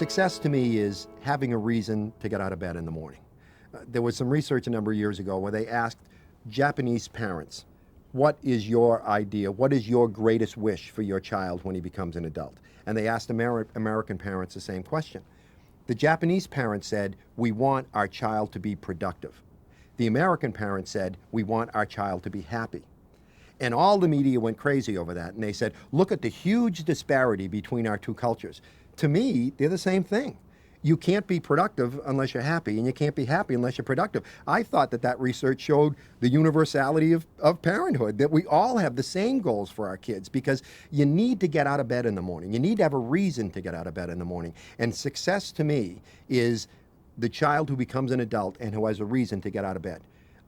Success to me is having a reason to get out of bed in the morning. There was some research a number of years ago where they asked Japanese parents, what is your idea? What is your greatest wish for your child when he becomes an adult? And they asked American parents the same question. The Japanese parents said, we want our child to be productive. The American parents said, we want our child to be happy. And all the media went crazy over that. And they said, look at the huge disparity between our two cultures. To me, they're the same thing. You can't be productive unless you're happy, and you can't be happy unless you're productive. I thought that research showed the universality of parenthood, that we all have the same goals for our kids, because you need to get out of bed in the morning. You need to have a reason to get out of bed in the morning. And success to me is the child who becomes an adult and who has a reason to get out of bed.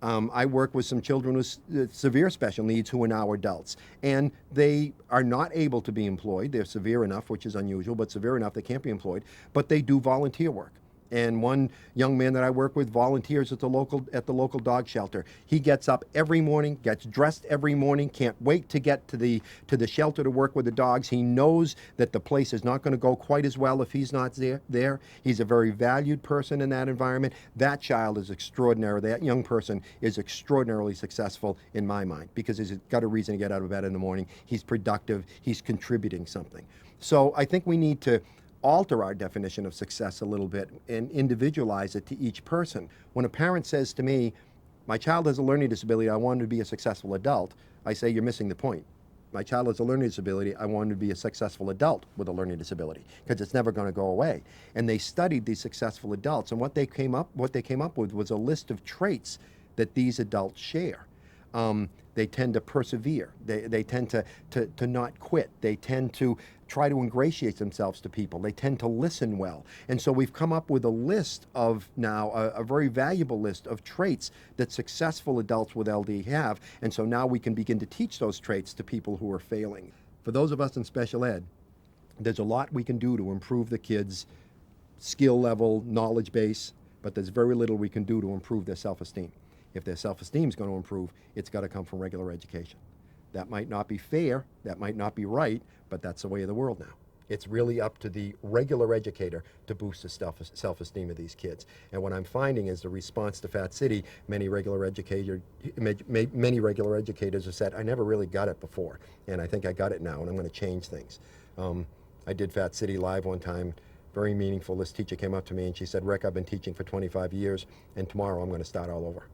I work with some children with severe special needs who are now adults, and they are not able to be employed. They're severe enough, which is unusual, but severe enough they can't be employed, but they do volunteer work. And one young man that I work with volunteers at the local dog shelter. He gets up every morning, gets dressed every morning, can't wait to get to the shelter to work with the dogs. He knows that the place is not going to go quite as well if he's not there. He's a very valued person in that environment. That child is extraordinary. That young person is extraordinarily successful in my mind, because he's got a reason to get out of bed in the morning. He's productive. He's contributing something. So I think we need to alter our definition of success a little bit and individualize it to each person. When a parent says to me, my child has a learning disability, I want him to be a successful adult, I say, you're missing the point. My child has a learning disability, I want him to be a successful adult with a learning disability, because it's never going to go away. And they studied these successful adults, and what they came up with was a list of traits that these adults share. They tend to persevere. They tend to not quit. They tend to try to ingratiate themselves to people. They tend to listen well. And so we've come up with a list of now, a very valuable list of traits that successful adults with LD have. And so now we can begin to teach those traits to people who are failing. For those of us in special ed, there's a lot we can do to improve the kids' skill level, knowledge base, but there's very little we can do to improve their self-esteem. If their self-esteem is going to improve, it's got to come from regular education. That might not be fair, that might not be right, but that's the way of the world now. It's really up to the regular educator to boost the self-esteem of these kids. And what I'm finding is the response to F.A.T. City, many regular educators have said, I never really got it before, and I think I got it now, and I'm going to change things. I did F.A.T. City live one time, very meaningful. This teacher came up to me and she said, Rick, I've been teaching for 25 years, and tomorrow I'm going to start all over.